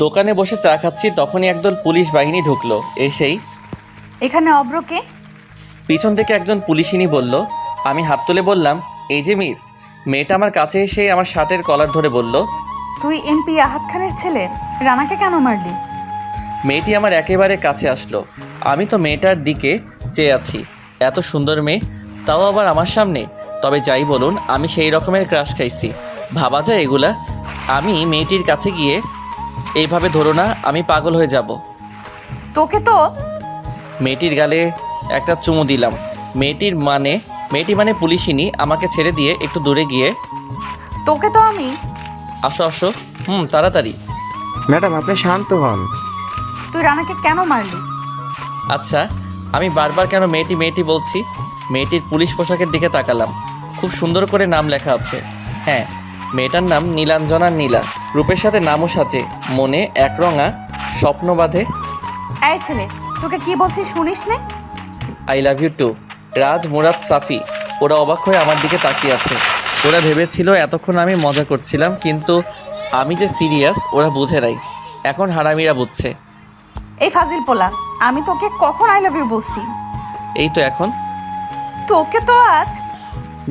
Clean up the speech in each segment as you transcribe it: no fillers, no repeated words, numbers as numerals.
দোকানে বসে চা খাচ্ছি, তখনই একদল পুলিশ বাহিনী ঢুকলো। এসেই এখানে অব্রকে। পিছন থেকে একজন পুলিশিনী বলল। আমি হাত তুলে বললাম, এই যে মিস। মেয়েটা আমার কাছে এসে আমার শার্টের কলার ধরে বলল, তুই এমপি আহাদ খানের ছেলে, রানাকে কেন মারলি? মেয়েটি আমার একেবারে কাছে আসলো। আমি তো মেয়েটার দিকে চেয়ে আছি। এত সুন্দর মেয়ে, তাও আবার আমার সামনে। তবে যাই বলুন, আমি সেই রকমের ক্রাশ খাইছি, ভাবা যায় এগুলা? আমি মেয়েটির কাছে গিয়ে, এইভাবে ধরো না, আমি পাগল হয়ে যাব। তোকে তো। মেয়েটির গালে একটা চুমু দিলাম। মেয়েটি মানে পুলিশিনী আমাকে ছেড়ে দিয়ে একটু দূরে গিয়ে, তোকে তো আমি। আসো আসো, তাড়াতাড়ি। ম্যাডাম, আপনি শান্ত হন। তুই রানাকে কেন মারলি? আচ্ছা, আমি বারবার কেন মেয়েটি মেয়েটি বলছি? মেয়েটির পুলিশ পোশাকের দিকে তাকালাম। খুব সুন্দর করে নাম লেখা আছে। হ্যাঁ, মেয়েটার নাম নীলাঞ্জনা নীলা। রূপের সাথে নামও সাজে, মনে একরঙা স্বপ্ন বাঁধে। এই ছেলে, তোকে কি বলছি শুনিস নে? I love you too. Raj, Murad, Safi ওরা অবাক হয়ে আমার দিকে তাকিয়ে আছে। ওরা ভেবেছিল এতক্ষণ আমি মজা করছিলাম, কিন্তু আমি যে সিরিয়াস ওরা বুঝে নাই। এখন হারামিরা বুঝছে। এই ফাজিল পোলা, আমি তোকে কখন আই লাভ ইউ বলছি? এই তো এখন। তোকে তো আজ।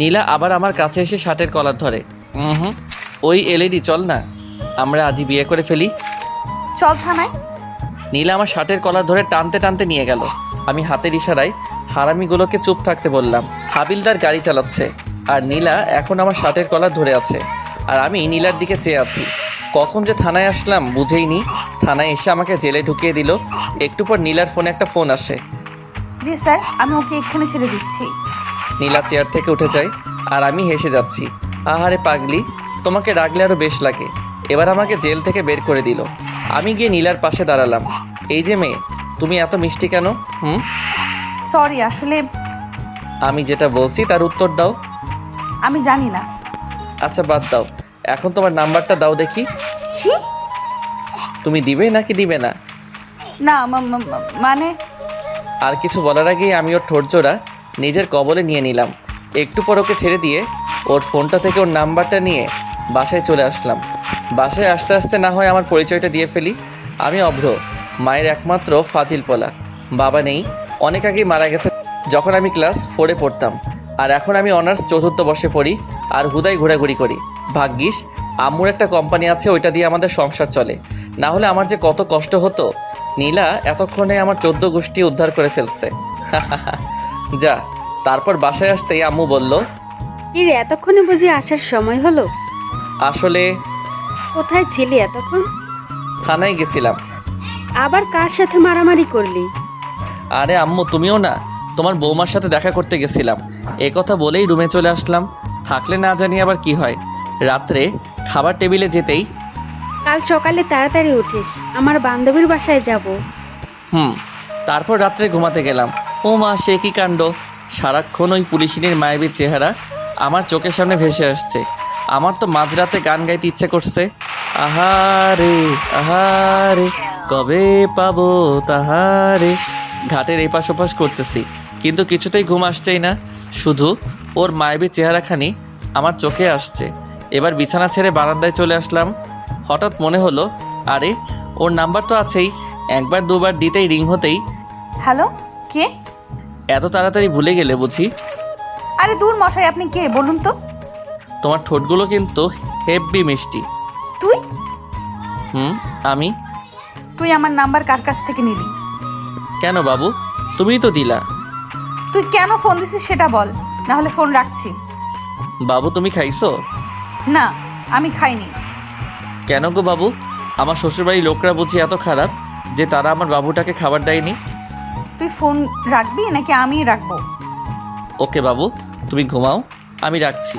নীলা আবার আমার কাছে এসে শার্টের কলার ধরে। ওই এলইডি, চল না, আমরা আজই বিয়ে করে ফেলি। চল থানায়। নীলা আমার শার্টের কলার ধরে টানতে টানতে নিয়ে গেল। আমি হাতের ইশারায় হারামিগুলোকে চুপ থাকতে বললাম। হাবিলদার গাড়ি চালাচ্ছে, আর নীলা এখন আমার শার্টের কলার ধরে আছে, আর আমি নীলার দিকে চেয়ে আছি। কখন যে থানায় আসলাম বুঝেই নি। থানায় এসে আমাকে জেলে ঢুকিয়ে দিল। একটু পর নীলার ফোনে একটা ফোন আসে। জি স্যার, আমি ওকে এক্ষুনি ছেড়ে দিচ্ছি। নীলা চেয়ার থেকে উঠে যায়, আর আমি হেসে যাচ্ছি। আহারে পাগলি, তোমাকে রাগলে আরও বেশ লাগে। এবার আমাকে জেল থেকে বের করে দিল। আমি গিয়ে নীলার পাশে দাঁড়ালাম। এই যে মেয়ে, তুমি এত মিষ্টি কেন? সরি, আসলে আমি যেটা বলছি তার উত্তর দাও। আমি জানি না। আচ্ছা বাদ দাও, এখন তোমার নাম্বারটা দাও দেখি। কি? তুমি দিবে নাকি দিবে না? না মানে। আর কিছু বলার আগেই আমি ওর ঠোঁটজোড়া নিজের কবলে নিয়ে নিলাম। একটু পর ওকে ছেড়ে দিয়ে ওর ফোনটা থেকে ওর নাম্বারটা নিয়ে বাসায় চলে আসলাম। বাসায় আসতে আসতে না হয় আমার পরিচয়টা দিয়ে ফেলি। আমি অভ্র, মায়ের একমাত্র ফাজিল পোলা। বাবা নেই, অনেক আগেই মারা গেছে যখন আমি ক্লাস 4-এ পড়তাম। আর এখন আমি অনার্স 4র্থ বর্ষে পড়ি, আর হুদাই ঘোরাঘুরি করি। ভাগ্যিস আম্মুর একটা কোম্পানি আছে, ওইটা দিয়ে আমাদের সংসার চলে। না হলে আমার যে কত কষ্ট হতো। নীলা এতক্ষণে আমার 14 গোষ্ঠী উদ্ধার করে ফেলছে। যা। তারপর বাসায় আসতেই আম্মু বলল, এর এতক্ষণে বুঝি আসার সময় হলো? আসলে কোথায় ছিলি এতক্ষণ? থানায় গেছিলাম। আবার কার সাথে মারামারি করলি? আরে আম্মু, তুমিও না, তোমার বৌমার সাথে দেখা করতে গেছিলাম। এ কথা বলেই রুমে চলে আসলাম। থাকলে না জানি আবার কি হয়। রাত্রে খাবার টেবিলে যেতেই, কাল সকালে তাড়াতাড়ি উঠিস, আমার বান্ধবীর বাসায় যাব। তারপর রাত্রে ঘুমাতে গেলাম। ও মা, সে কি কাণ্ড! সারাক্ষণ ওই পুলিশিনীর মায়াবীর চেহারা আমার চোখের সামনে ভেসে আসছে। আমার তো মাঝরাতে গান গাইতে ইচ্ছে করছে। আহারে আহারে, কবে পাবো তাহারে। ঘাটের এপাশ ওপাশ করতেছি, কিন্তু কিছুতেই ঘুম আসছেই না। শুধু ওর মায়াবী চেহারাখানি আমার চোখে আসছে। এবার বিছানা ছেড়ে বারান্দায় চলে আসলাম। হঠাৎ মনে হলো, আরে ওর নাম্বার তো আছেই। একবার দুবার দিতেই রিং হতেই। হ্যালো, কে? এত তাড়াতাড়ি ভুলে গেলে বুঝি? আরে দূর মশাই, আপনি কে বলুন তো? তোমার ঠোঁটগুলো কিন্তু হেব্বি মিষ্টি। তুই? আমি? তুই আমার নাম্বার কার কাছ থেকে নিলি? কেন বাবু, তুমিই তো দিলা। তুই কেন ফোন দিছিস সেটা বল, না হলে ফোন রাখছি। বাবু, তুমি খাইছো? না, আমি খাইনি। কেন গো বাবু, আমার শ্বশুরবাড়ির লোকরা বুঝি এত খারাপ যে তারা আমার বাবুটাকে খাবার দেয়নি? তুই ফোন রাখবি নাকি আমিই রাখবো? ওকে বাবু, তুমি ঘুমাও, আমি রাখছি।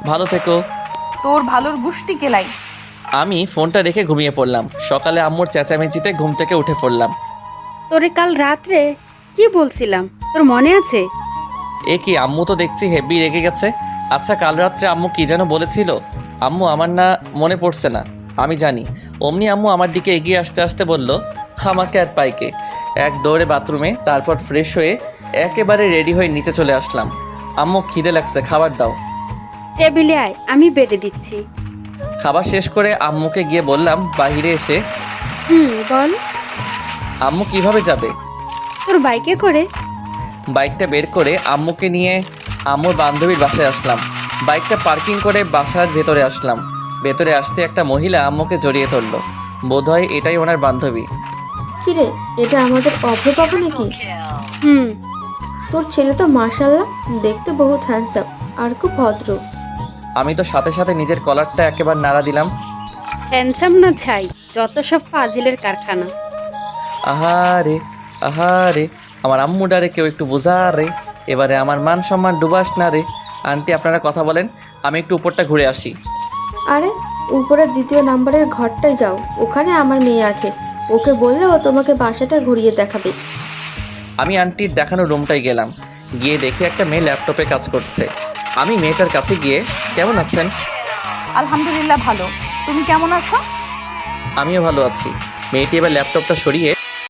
ভালো থেকো। তোর ভালোর গুষ্টি কেলাই। আমি ফোনটা রেখে ঘুমিয়ে পড়লাম। সকালে আম্মুর চেঁচামেচিতে ঘুম থেকে উঠে পড়লাম। তোরে কাল রাত্রে কি বলছিলাম, তোর মনে আছে? এ কি, আম্মু তো দেখছি হেব্বি রেগে গেছে। আচ্ছা, কাল রাত্রে আম্মু কি যেন বলেছিল? আম্মু, আমার না মনে পড়ছে না, আমি জানি। অমনি আম্মু আমার দিকে এগিয়ে আসতে আসতে বলল, আমাকে আর পাইকে। এক দৌড়ে বাথরুমে, তারপর ফ্রেশ হয়ে একেবারে রেডি হয়ে নিচে চলে আসলাম। আম্মু, খিদে লাগছে, খাবার দাও। টেবিলে আয়, আমি বেড়ে দিচ্ছি। খাবার শেষ করে আম্মুকে গিয়ে বললাম, বাইরে এসে বল। আম্মু কিভাবে যাবে? তোর বাইকে করে। বাইকটা বের করে আম্মুকে নিয়ে আম্মুর বান্ধবীর বাসায় আসলাম। বাইকটা পার্কিং করে বাসার ভেতরে আসলাম। ভেতরে আসতে একটা মহিলা আম্মুকে জড়িয়ে ধরলো। বোধহয় এটাই ওনার বান্ধবী। কিরে, এটা আমাদের অভ্র বাবু নাকি? হুম। তোর ছেলে তো মাশাআল্লাহ দেখতে বহুত হ্যান্ডসাম আর খুব ভদ্র। আমি তো সাথে সাথে নিজের কলারটা একেবারে নাড়া দিলাম। হ্যান্ডসাম না ছাই, যত সব ফাজিলের কারখানা। আহারে আহারে, আমার আম্মু ডারে কেউ একটু বোঝা রে। এবারে আমার মান সম্মান ডুবাস না রে। আন্টি আপনারা কথা বলেন, আমি একটু উপরটা ঘুরে আসি। আরে উপরের 2য় নাম্বারের ঘরটায় যাও, ওখানে আমার মেয়ে আছে, ওকে বললে ও তোমাকে বাসাটা ঘুরিয়ে দেখাবে। আমি আন্টির দেখানো রুমটায় গেলাম। গিয়ে দেখি একটা মেয়ে ল্যাপটপে কাজ করছে। আমি মেয়েটার কাছে গিয়ে, কেমন আছেন? আলহামদুলিল্লাহ ভালো। তুমি কেমন আছো? আমিও ভালো আছি। মেয়েটি এবার ল্যাপটপটা সরিয়ে